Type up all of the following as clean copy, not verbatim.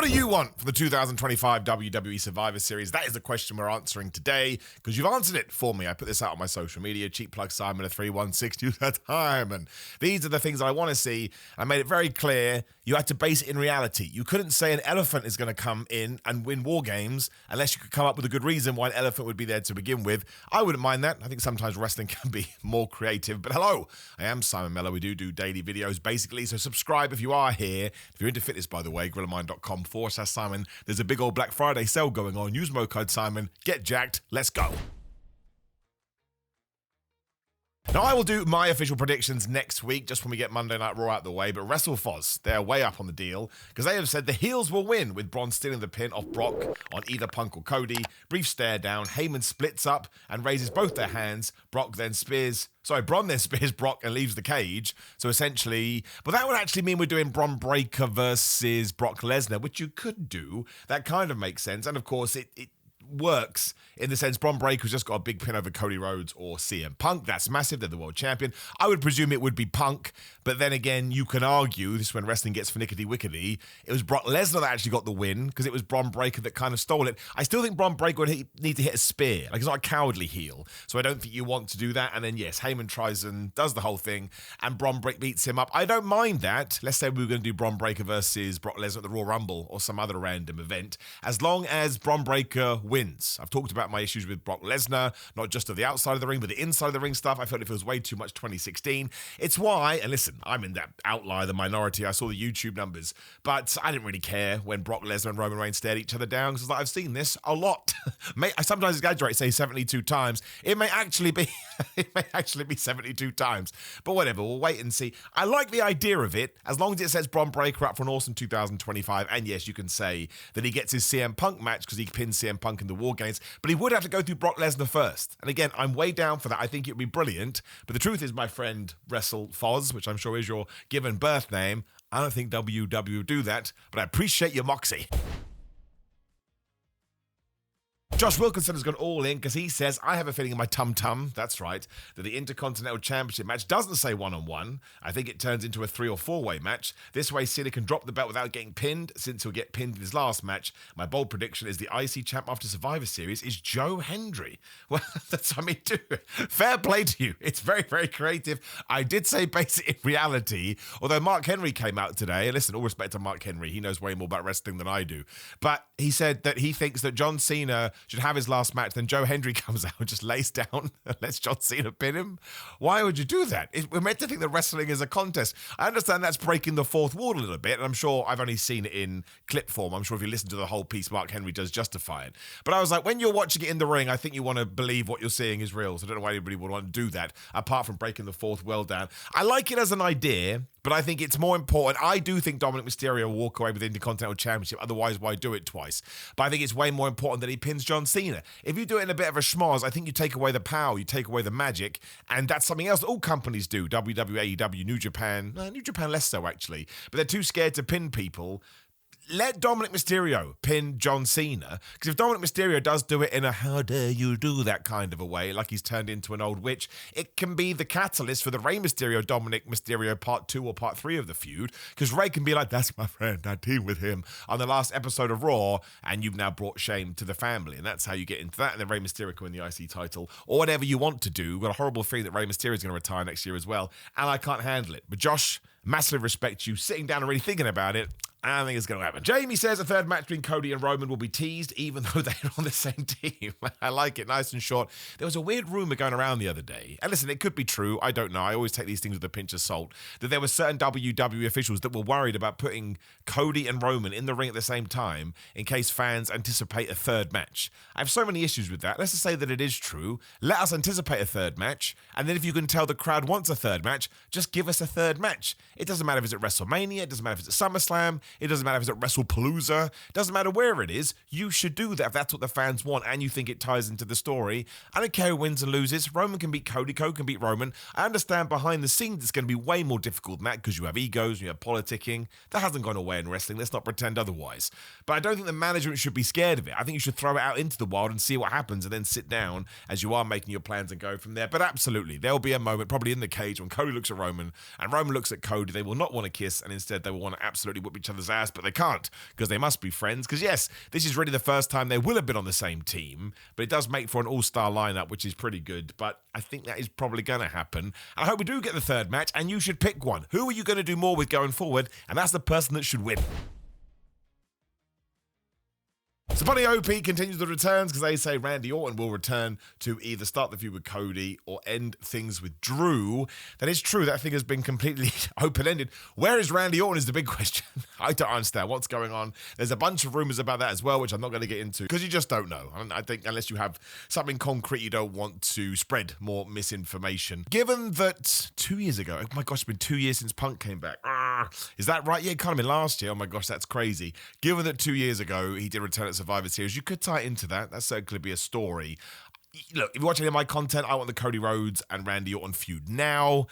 What do you want for the 2025 WWE Survivor Series? That is the question we're answering today, because you've answered it for me. I put this out on my social media, cheap plug Simon, 316, use that time. And these are the things I want to see. I made it very clear you had to base it in reality. You couldn't say an elephant is going to come in and win war games unless you could come up with a good reason why an elephant would be there to begin with. I wouldn't mind that. I think sometimes wrestling can be more creative. But hello, I am Simon Miller. We do daily videos basically, so subscribe if you are here. If you're into fitness, by the way, grillermind.com/Simon. There's a big old Black Friday sale going on. Use mo code Simon. Get jacked. Let's go. Now, I will do my official predictions next week, just when we get Monday Night Raw out the way, but WrestleFoz, they're way up on the deal, because they have said the heels will win, with Braun stealing the pin off Brock on either Punk or Cody. Brief stare down, Heyman splits up and raises both their hands. Braun then spears Brock and leaves the cage. So essentially, but that would actually mean we're doing Braun Breaker versus Brock Lesnar, which you could do. That kind of makes sense. And of course, it works in the sense Braun Breaker's just got a big pin over Cody Rhodes or CM Punk. That's massive. They're the world champion. I would presume it would be Punk, but then again, you can argue, this is when wrestling gets finickety-wickety, it was Brock Lesnar that actually got the win because it was Braun Breaker that kind of stole it. I still think Braun Breaker would need to hit a spear. Like, he's not a cowardly heel, so I don't think you want to do that. And then, yes, Heyman tries and does the whole thing, and Braun Breaker beats him up. I don't mind that. Let's say we were going to do Braun Breaker versus Brock Lesnar at the Royal Rumble or some other random event, as long as Braun Breaker wins. I've talked about my issues with Brock Lesnar, not just of the outside of the ring, but the inside of the ring stuff. I felt it feels way too much 2016. It's why, and listen, I'm in that outlier, the minority. I saw the YouTube numbers, but I didn't really care when Brock Lesnar and Roman Reigns stared each other down, because I've seen this a lot. I sometimes exaggerate, say 72 times. It may actually be 72 times, but whatever, we'll wait and see. I like the idea of it, as long as it sets Braun Breaker up for an awesome 2025. And yes, you can say that he gets his CM Punk match because he pinned CM Punk in the War Games, but he would have to go through Brock Lesnar first. And again, I'm way down for that. I think it would be brilliant. But the truth is, my friend WrestleFoz, which I'm sure is your given birth name, I don't think WWE do that, but I appreciate your moxie. Josh Wilkinson has gone all in because he says, I have a feeling in my tum-tum, that's right, that the Intercontinental Championship match doesn't say one-on-one. I think it turns into a 3- or 4-way match. This way, Cena can drop the belt without getting pinned, since he'll get pinned in his last match. My bold prediction is the IC champ after Survivor Series is Joe Hendry. Well, that's, I mean, dude, fair play to you. It's very, very creative. I did say base it in reality, although Mark Henry came out today, and listen, all respect to Mark Henry, he knows way more about wrestling than I do, but he said that he thinks that John Cena should have his last match, then Joe Hendry comes out and just lays down and lets John Cena pin him. Why would you do that? We're meant to think that wrestling is a contest. I understand that's breaking the fourth wall a little bit, and I'm sure I've only seen it in clip form. I'm sure if you listen to the whole piece, Mark Henry does justify it. But I was like, when you're watching it in the ring, I think you want to believe what you're seeing is real. So I don't know why anybody would want to do that, apart from breaking the fourth wall down. I like it as an idea, but I think it's more important. I do think Dominic Mysterio will walk away with the Intercontinental Championship. Otherwise, why do it twice? But I think it's way more important that he pins John Cena. If you do it in a bit of a schmoz, I think you take away the power, you take away the magic, and that's something else that all companies do. WWE, AEW, New Japan less so actually, but they're too scared to pin people. Let Dominic Mysterio pin John Cena, because if Dominic Mysterio does do it in a how dare you do that kind of a way, like he's turned into an old witch, it can be the catalyst for the Rey Mysterio, Dominic Mysterio part 2 or part 3 of the feud, because Rey can be like, that's my friend, I team with him on the last episode of Raw, and you've now brought shame to the family, and that's how you get into that, and then Rey Mysterio can win the IC title, or whatever you want to do. We've got a horrible feeling that Rey Mysterio is going to retire next year as well, and I can't handle it. But Josh, massively respect you sitting down and really thinking about it. I don't think it's going to happen. Jamie says a third match between Cody and Roman will be teased, even though they're on the same team. I like it, nice and short. There was a weird rumor going around the other day, and listen, it could be true, I don't know, I always take these things with a pinch of salt, that there were certain WWE officials that were worried about putting Cody and Roman in the ring at the same time in case fans anticipate a third match. I have so many issues with that. Let's just say that it is true. Let us anticipate a third match, and then if you can tell the crowd wants a third match, just give us a third match. It doesn't matter if it's at WrestleMania, it doesn't matter if it's at SummerSlam, it doesn't matter if it's at WrestlePalooza, it doesn't matter where it is, you should do that if that's what the fans want and you think it ties into the story. I don't care who wins and loses. Roman can beat Cody, Cody can beat Roman. I understand behind the scenes it's going to be way more difficult than that because you have egos, you have politicking. That hasn't gone away in wrestling, let's not pretend otherwise. But I don't think the management should be scared of it. I think you should throw it out into the wild and see what happens and then sit down as you are making your plans and go from there. But absolutely, there'll be a moment probably in the cage when Cody looks at Roman and Roman looks at Cody. They will not want to kiss and instead they will want to absolutely whip each other's other's ass, but they can't because they must be friends. Because yes, this is really the first time they will have been on the same team, but it does make for an all-star lineup, which is pretty good. But I think that is probably going to happen. I hope we do get the third match, and you should pick one. Who are you going to do more with going forward? And that's the person that should win. So Buddy OP continues the returns because they say Randy Orton will return to either start the feud with Cody or end things with Drew. That is true. That thing has been completely open-ended. Where is Randy Orton is the big question. I don't understand what's going on. There's a bunch of rumors about that as well, which I'm not going to get into because you just don't know. I think unless you have something concrete, you don't want to spread more misinformation. Given that 2 years ago, oh my gosh, it's been 2 years since Punk came back. Is that right? Yeah, it kind of been last year. Oh my gosh, that's crazy. Given that 2 years ago, he did return at Survivor Series, you could tie it into that. That's certainly be a story. Look, if you're watching any of my content, I want the Cody Rhodes and Randy Orton feud now.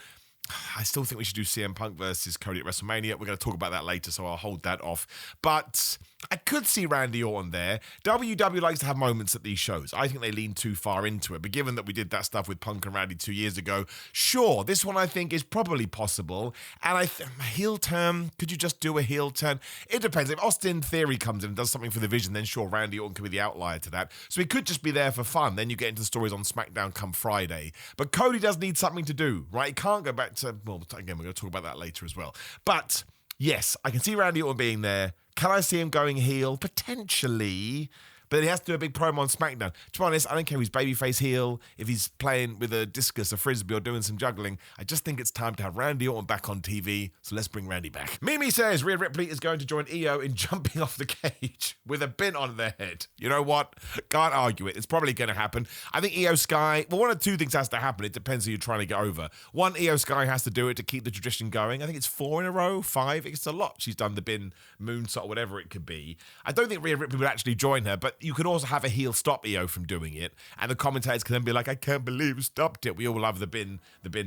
I still think we should do CM Punk versus Cody at WrestleMania. We're going to talk about that later, so I'll hold that off. But I could see Randy Orton there. WWE likes to have moments at these shows. I think they lean too far into it. But given that we did that stuff with Punk and Randy 2 years ago, sure, this one I think is probably possible. And a heel turn, could you just do a heel turn? It depends. If Austin Theory comes in and does something for the division, then sure, Randy Orton could be the outlier to that. So he could just be there for fun. Then you get into the stories on SmackDown come Friday. But Cody does need something to do, right? He can't go back to, well, again, we're going to talk about that later as well. But yes, I can see Randy Orton being there. Can I see him going heel? Potentially. But he has to do a big promo on SmackDown. To be honest, I don't care if he's babyface heel, if he's playing with a discus, a frisbee, or doing some juggling. I just think it's time to have Randy Orton back on TV, so let's bring Randy back. Mimi says Rhea Ripley is going to join EO in jumping off the cage with a bin on their head. You know what? Can't argue it. It's probably going to happen. I think EO Sky, well, one of two things has to happen. It depends who you're trying to get over. One, EO Sky has to do it to keep the tradition going. I think it's 4 in a row, 5. It's a lot. She's done the bin, moonsault, whatever it could be. I don't think Rhea Ripley would actually join her, but you could also have a heel stop EO from doing it, and the commentators can then be like, I can't believe you stopped it. We all love the bin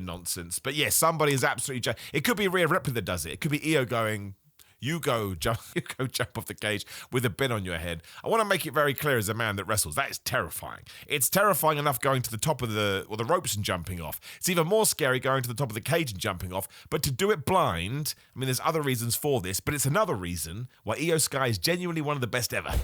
nonsense. But yes, somebody is absolutely... It could be Rhea Ripley that does it. It could be EO going... You go jump off the cage with a bin on your head. I want to make it very clear as a man that wrestles, that is terrifying. It's terrifying enough going to the top of the ropes and jumping off. It's even more scary going to the top of the cage and jumping off. But to do it blind, I mean, there's other reasons for this, but it's another reason why EO Sky is genuinely one of the best ever.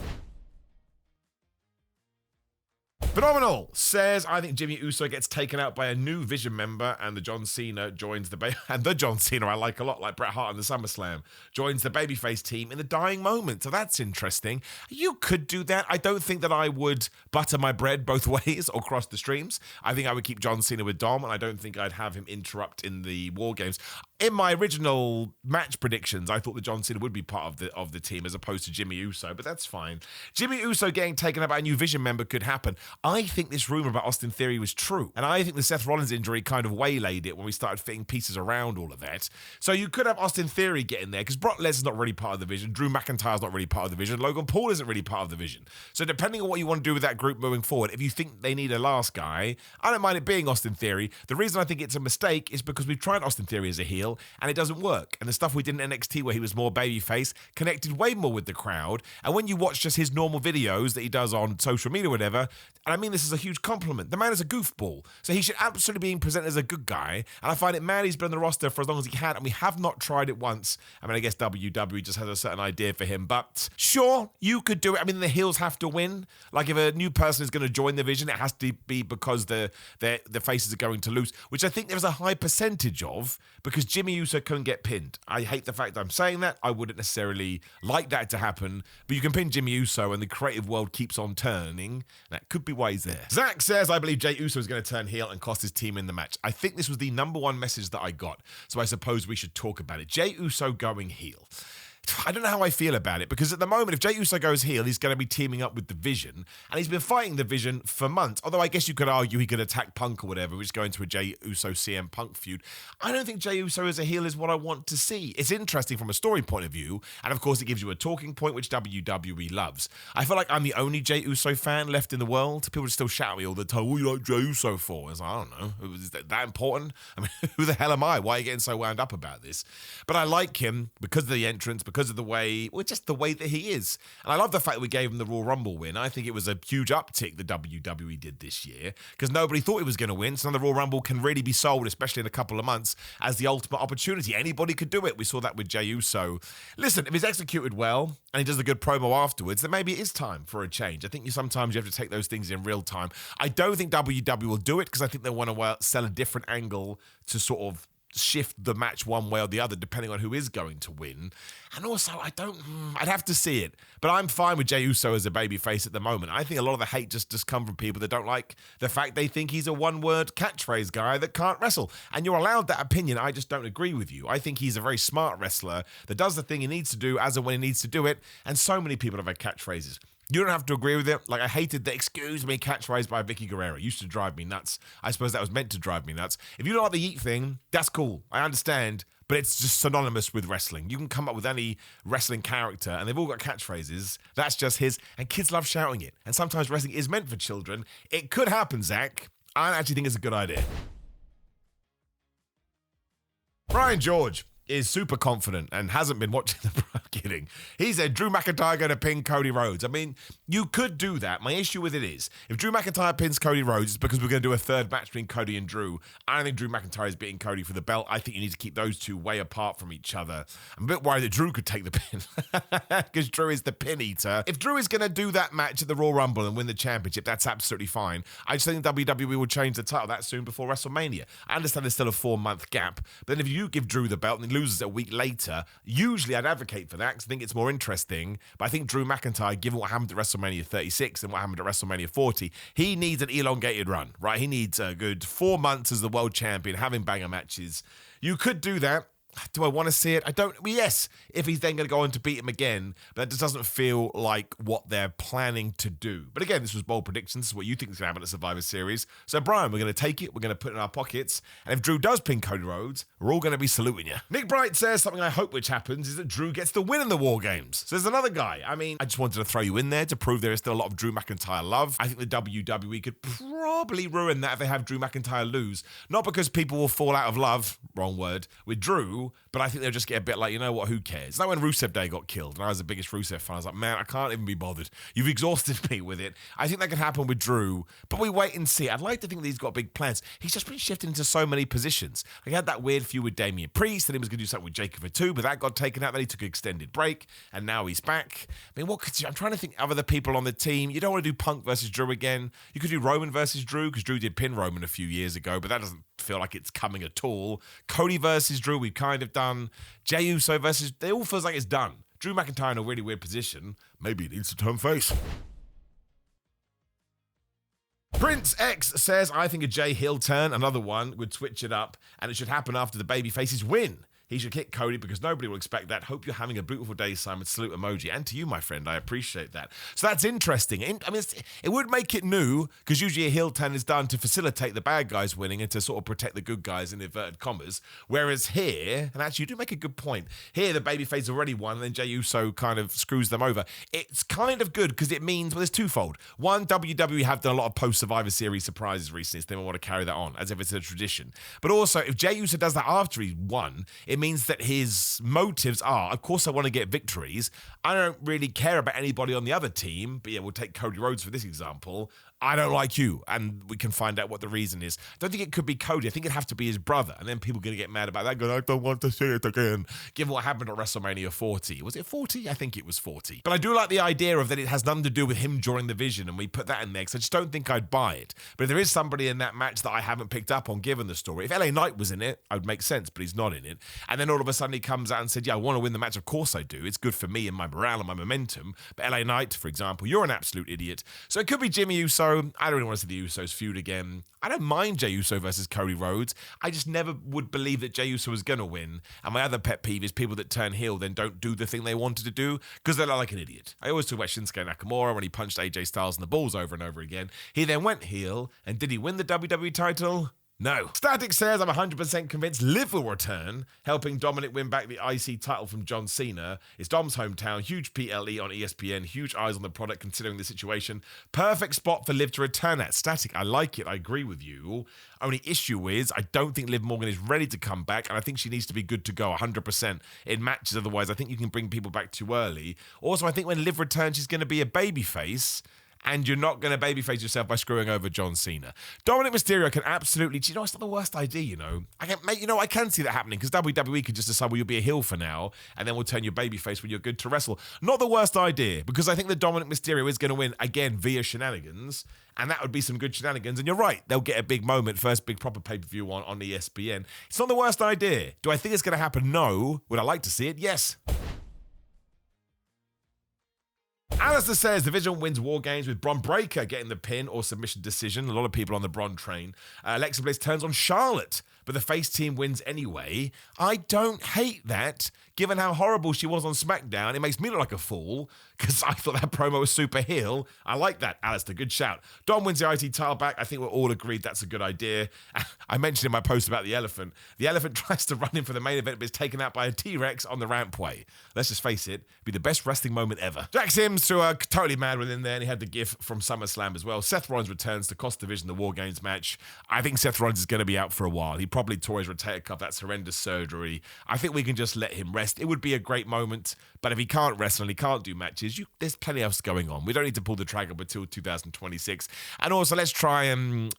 Phenomenal says, I think Jimmy Uso gets taken out by a new Vision member and the John Cena joins and the John Cena I like a lot, like Bret Hart in the SummerSlam, joins the babyface team in the dying moment. So that's interesting. You could do that. I don't think that I would butter my bread both ways or cross the streams. I think I would keep John Cena with Dom, and I don't think I'd have him interrupt in the War Games. In my original match predictions, I thought that John Cena would be part of the team as opposed to Jimmy Uso, but that's fine. Jimmy Uso getting taken out by a new Vision member could happen. I think this rumor about Austin Theory was true, and I think the Seth Rollins injury kind of waylaid it when we started fitting pieces around all of that. So you could have Austin Theory get in there, because Brock Lesnar's not really part of the Vision, Drew McIntyre's not really part of the Vision, Logan Paul isn't really part of the Vision. So depending on what you want to do with that group moving forward, if you think they need a last guy, I don't mind it being Austin Theory. The reason I think it's a mistake is because we've tried Austin Theory as a heel, and it doesn't work. And the stuff we did in NXT where he was more babyface connected way more with the crowd. And when you watch just his normal videos that he does on social media or whatever, and I mean this is a huge compliment, the man is a goofball. So he should absolutely be presented as a good guy. And I find it mad he's been on the roster for as long as he had, and we have not tried it once. I mean, I guess WWE just has a certain idea for him. But sure, you could do it. I mean, the heels have to win. Like if a new person is going to join the Vision, it has to be because the faces are going to lose, which I think there's a high percentage of, because Jimmy Uso couldn't get pinned. I hate the fact that I'm saying that. I wouldn't necessarily like that to happen, but you can pin Jimmy Uso and the creative world keeps on turning. That could be why he's there. Zach says, I believe Jey Uso is going to turn heel and cost his team in the match. I think this was the number one message that I got, so I suppose we should talk about it. Jey Uso going heel. I don't know how I feel about it, because at the moment, if Jey Uso goes heel, he's going to be teaming up with the Vision, and he's been fighting the Vision for months. Although I guess you could argue he could attack Punk or whatever, which is going to a Jey Uso CM Punk feud. I don't think Jey Uso as a heel is what I want to see. It's interesting from a story point of view, and of course it gives you a talking point, which WWE loves. I feel like I'm the only Jey Uso fan left in the world. People still shout at me all the time, what do you like Jey Uso for? It's like, I don't know. Is that important? I mean, who the hell am I? Why are you getting so wound up about this? But I like him because of the entrance, because of the way, well, just the way that he is. And I love the fact that we gave him the Royal Rumble win. I think it was a huge uptick the WWE did this year because nobody thought he was going to win. So now the Royal Rumble can really be sold, especially in a couple of months, as the ultimate opportunity. Anybody could do it. We saw that with Jey Uso. Listen, if he's executed well and he does a good promo afterwards, then maybe it is time for a change. I think sometimes you have to take those things in real time. I don't think WWE will do it because I think they want to sell a different angle to sort of shift the match one way or the other, depending on who is going to win. And also, I'd have to see it. But I'm fine with Jey Uso as a babyface at the moment. I think a lot of the hate just come from people that don't like the fact they think he's a one-word catchphrase guy that can't wrestle. And you're allowed that opinion. I just don't agree with you. I think he's a very smart wrestler that does the thing he needs to do as and when he needs to do it. And so many people have had catchphrases. You don't have to agree with it. Like, I hated the "excuse me" catchphrase by Vicky Guerrero. It used to drive me nuts. I suppose that was meant to drive me nuts. If you don't like the yeet thing, that's cool. I understand. But it's just synonymous with wrestling. You can come up with any wrestling character, and they've all got catchphrases. That's just his. And kids love shouting it. And sometimes wrestling is meant for children. It could happen, Zach. I actually think it's a good idea. Brian George is super confident and hasn't been watching the kidding. He said Drew McIntyre going to pin Cody Rhodes. I mean, you could do that. My issue with it is, if Drew McIntyre pins Cody Rhodes, it's because we're going to do a third match between Cody and Drew. I don't think Drew McIntyre is beating Cody for the belt. I think you need to keep those two way apart from each other. I'm a bit worried that Drew could take the pin because Drew is the pin eater. If Drew is going to do that match at the Royal Rumble and win the championship, that's absolutely fine. I just think WWE will change the title that soon before WrestleMania. I understand there's still a 4-month gap, but then if you give Drew the belt and he loses a week later, usually I'd advocate for that because I think it's more interesting. But I think Drew McIntyre, given what happened at WrestleMania 36 and what happened at WrestleMania 40, he needs an elongated run, right? He needs a good 4 months as the world champion, having banger matches. You could do that. Do I want to see it? I don't. Well, yes, if he's then going to go on to beat him again, but that just doesn't feel like what they're planning to do. But again, this was bold predictions. This is what you think is going to happen at Survivor Series. So, Brian, we're going to take it. We're going to put it in our pockets. And if Drew does pin Cody Rhodes, we're all going to be saluting you. Nick Bright says something I hope which happens is that Drew gets the win in the War Games. So there's another guy. I mean, I just wanted to throw you in there to prove there is still a lot of Drew McIntyre love. I think the WWE could probably ruin that if they have Drew McIntyre lose. Not because people will fall out of love, wrong word, with Drew, but I think they'll just get a bit like, you know what, who cares? It's like when Rusev Day got killed, and I was the biggest Rusev fan. I was like, man, I can't even be bothered. You've exhausted me with it. I think that could happen with Drew, but we wait and see. I'd like to think that he's got big plans. He's just been shifted into so many positions. Like, he had that weird feud with Damian Priest, and he was going to do something with Jacob Fatu, but that got taken out. Then he took an extended break, and now he's back. I mean, what could you... I'm trying to think of other people on the team. You don't want to do Punk versus Drew again. You could do Roman versus Drew, because Drew did pin Roman a few years ago, but that doesn't feel like it's coming at all. Cody versus Drew, we've kind of done. Jey Uso versus... It all feels like it's done. Drew McIntyre in a really weird position. Maybe he needs to turn face. Prince X says, I think a Jey heel turn, another one, would switch it up, and it should happen after the babyfaces win. He should kick Cody because nobody will expect that. Hope you're having a beautiful day, Simon. Salute emoji. And to you, my friend, I appreciate that. So that's interesting. I mean, it would make it new because usually a heel turn is done to facilitate the bad guys winning and to sort of protect the good guys in inverted commas. Whereas here, and actually you do make a good point, here the babyface already won and then Jey Uso kind of screws them over. It's kind of good because it means, well, there's twofold. One, WWE have done a lot of post-Survivor Series surprises recently, so they want to carry that on as if it's a tradition. But also, if Jey Uso does that after he won, it means that his motives are, of course I want to get victories. I don't really care about anybody on the other team, but yeah, we'll take Cody Rhodes for this example. I don't like you, and we can find out what the reason is. I don't think it could be Cody. I think it'd have to be his brother, and then people are going to get mad about that, going, I don't want to see it again, given what happened at WrestleMania 40. Was it 40? I think it was 40. But I do like the idea of that it has nothing to do with him during the Vision, and we put that in there, because I just don't think I'd buy it. But if there is somebody in that match that I haven't picked up on, given the story, if LA Knight was in it, I would make sense, but he's not in it. And then all of a sudden he comes out and said, yeah, I want to win the match. Of course I do. It's good for me and my morale and my momentum. But LA Knight, for example, you're an absolute idiot. So it could be Jimmy Uso. I don't really want to see the Usos feud again. I don't mind Jey Uso versus Cody Rhodes. I just never would believe that Jey Uso was going to win. And my other pet peeve is people that turn heel then don't do the thing they wanted to do because they're like an idiot. I always talk about Shinsuke Nakamura when he punched AJ Styles in the balls over and over again. He then went heel, and did he win the WWE title? No. Static says, I'm 100% convinced Liv will return, helping Dominic win back the IC title from John Cena. It's Dom's hometown, huge PLE on ESPN, huge eyes on the product considering the situation. Perfect spot for Liv to return at. Static, I like it, I agree with you. Only issue is, I don't think Liv Morgan is ready to come back, and I think she needs to be good to go 100% in matches, otherwise I think you can bring people back too early. Also, I think when Liv returns, she's going to be a babyface, and you're not going to babyface yourself by screwing over John Cena. Dominic Mysterio can absolutely, it's not the worst idea, I can see that happening, because WWE could just decide, well, you'll be a heel for now, and then we'll turn you babyface when you're good to wrestle. Not the worst idea, because I think that Dominic Mysterio is going to win, again, via shenanigans, and that would be some good shenanigans, and you're right, they'll get a big moment, first big proper pay-per-view on ESPN. It's not the worst idea. Do I think it's going to happen? No. Would I like to see it? Yes. Alistair says Division wins War Games with Bron Breakker getting the pin or submission decision. A lot of people on the Bron train. Alexa Bliss turns on Charlotte, but the face team wins anyway. I don't hate that. Given how horrible she was on SmackDown, it makes me look like a fool because I thought that promo was super heel. I like that, Alistair. Good shout. Dom wins the IT title back. I think we're all agreed that's a good idea. I mentioned in my post about the elephant. The elephant tries to run in for the main event, but is taken out by a T-Rex on the rampway. Let's just face it, be the best wrestling moment ever. Jack Sims threw a totally mad one in there, and he had the gif from SummerSlam as well. Seth Rollins returns to cost division the War Games match. I think Seth Rollins is going to be out for a while. He probably tore his rotator cuff. That's horrendous surgery. I think we can just let him rest. It would be a great moment, but if he can't wrestle and he can't do matches, there's plenty else going on. We don't need to pull the trigger until 2026. And also, let's try and,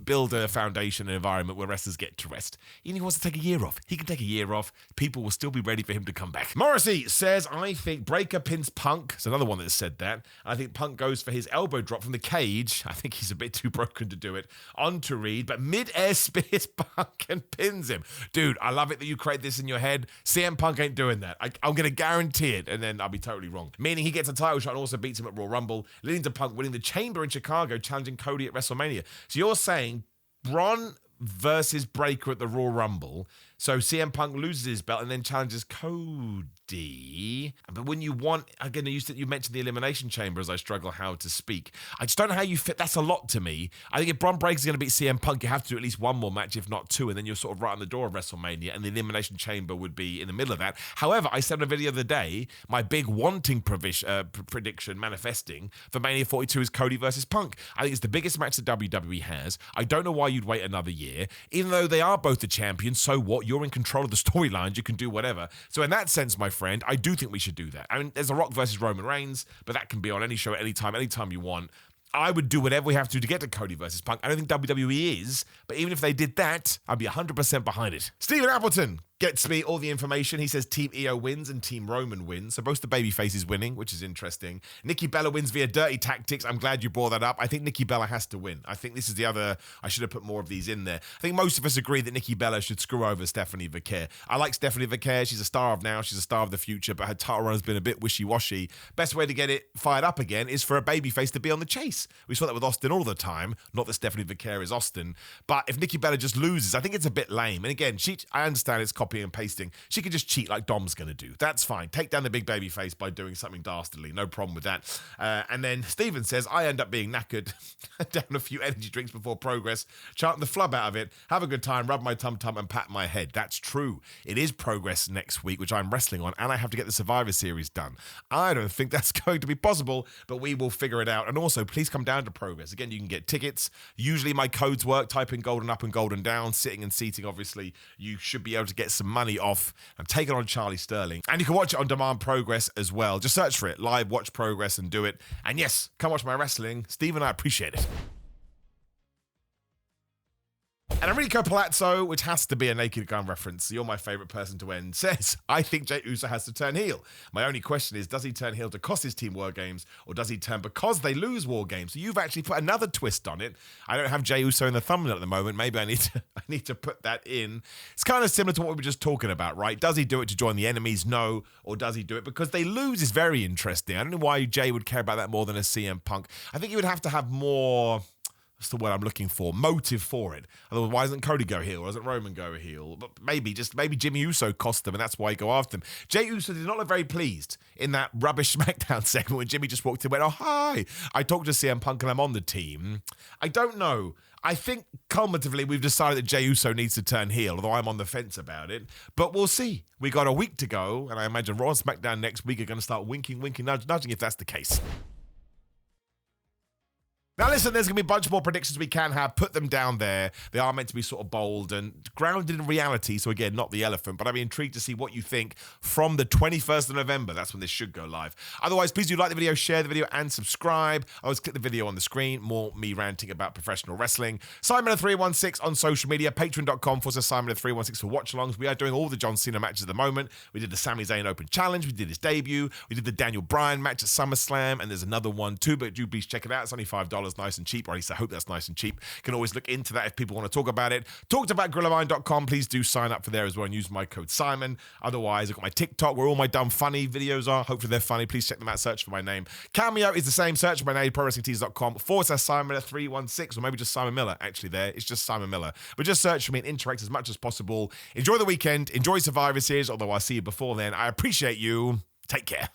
build a foundation, an environment where wrestlers get to rest. Even if he wants to take a year off, he can take a year off. People will still be ready for him to come back. Morrissey says, I think Breakker pins Punk. It's another one that said that. I think Punk goes for his elbow drop from the cage. I think he's a bit too broken to do it. On to Reed, but mid-air spears Punk and pins him. Dude, I love it that you create this in your head. CM Punk ain't doing that. I'm going to guarantee it, and then I'll be totally wrong. Meaning he gets a title shot and also beats him at Royal Rumble, leading to Punk winning the Chamber in Chicago, challenging Cody at WrestleMania. So you're saying Braun versus Breakker at the Royal Rumble, so CM Punk loses his belt and then challenges Cody. But when you want, again, you mentioned the Elimination Chamber as I struggle how to speak. I just don't know how you fit. That's a lot to me. I think if Braun Breaker's going to beat CM Punk, you have to do at least one more match, if not two, and then you're sort of right on the door of WrestleMania, and the Elimination Chamber would be in the middle of that. However, I said in a video the other day, my big wanting prediction, manifesting, for Mania 42 is Cody versus Punk. I think it's the biggest match that WWE has. I don't know why you'd wait another year. Even though they are both the champions, so what? You're in control of the storylines. You can do whatever. So in that sense, my friend, I do think we should do that. I mean, there's The Rock versus Roman Reigns, but that can be on any show at any time you want. I would do whatever we have to get to Cody versus Punk. I don't think WWE is, but even if they did that, I'd be 100% behind it. Stephen Appleton gets me all the information. He says Team EO wins and Team Roman wins. So both the babyfaces winning, which is interesting. Nikki Bella wins via dirty tactics. I'm glad you brought that up. I think Nikki Bella has to win. I think this is the other, I should have put more of these in there. I think most of us agree that Nikki Bella should screw over Stephanie Vaquer. I like Stephanie Vaquer. She's a star of now. She's a star of the future, but her title run has been a bit wishy-washy. Best way to get it fired up again is for a babyface to be on the chase. We saw that with Austin all the time. Not that Stephanie Vaquer is Austin, but if Nikki Bella just loses, I think it's a bit lame. And again, I understand it's copying and pasting. She could just cheat like Dom's going to do. That's fine. Take down the big baby face by doing something dastardly. No problem with that. And then Steven says, I end up being knackered, down a few energy drinks before Progress, chanting the flub out of it, have a good time, rub my tum-tum and pat my head. That's true. It is Progress next week, which I'm wrestling on, and I have to get the Survivor Series done. I don't think that's going to be possible, but we will figure it out. And also, please come down to Progress. Again, you can get tickets. Usually my codes work. Type in golden up and golden down. Sitting and seating, obviously, you should be able to get some money off. I'm taking on Charlie Sterling. And you can watch it on demand, Progress, as well. Just search for it. Live, watch Progress and do it. And yes, come watch my wrestling. Stephen, I appreciate it. And Enrico Palazzo, which has to be a Naked Gun reference, you're my favourite person to end, says, I think Jey Uso has to turn heel. My only question is, does he turn heel to cost his team War Games, or does he turn because they lose War Games? So you've actually put another twist on it. I don't have Jey Uso in the thumbnail at the moment. Maybe I need to put that in. It's kind of similar to what we were just talking about, right? Does he do it to join the enemies? No. Or does he do it because they lose? Is very interesting. I don't know why Jey would care about that more than a CM Punk. I think he would have to have more... That's the word I'm looking for. Motive for it. Otherwise, why doesn't Cody go heel? Or doesn't Roman go heel? But maybe Jimmy Uso cost them, and that's why he go after them. Jey Uso did not look very pleased in that rubbish SmackDown segment when Jimmy just walked in and went, oh, hi, I talked to CM Punk and I'm on the team. I don't know. I think cumulatively we've decided that Jey Uso needs to turn heel, although I'm on the fence about it. But we'll see. We got a week to go, and I imagine Raw and SmackDown next week are going to start winking, nudging if that's the case. Now listen, there's going to be a bunch more predictions we can have. Put them down there. They are meant to be sort of bold and grounded in reality. So again, not the elephant, but I'd be intrigued to see what you think from the 21st of November. That's when this should go live. Otherwise, please do like the video, share the video, and subscribe. Always click the video on the screen. More me ranting about professional wrestling. SimonMiller316 on social media. Patreon.com/SimonMiller316 for watch-alongs. We are doing all the John Cena matches at the moment. We did the Sami Zayn Open Challenge. We did his debut. We did the Daniel Bryan match at SummerSlam. And there's another one too, but do please check it out. It's only $5. Nice and cheap, or at least I hope that's nice and cheap. Can always look into that if people want to talk about it. Talkedaboutgorillamind.com. Please do sign up for there as well and use my code Simon. Otherwise, I've got my TikTok where all my dumb funny videos are. Hopefully they're funny. Please check them out. Search for my name. Cameo is the same. Search for my name, prowrestlingtees.com/SimonMiller316, or maybe just Simon Miller. Actually, there it's just Simon Miller. But just search for me and interact as much as possible. Enjoy the weekend. Enjoy Survivor Series. Although I'll see you before then. I appreciate you. Take care.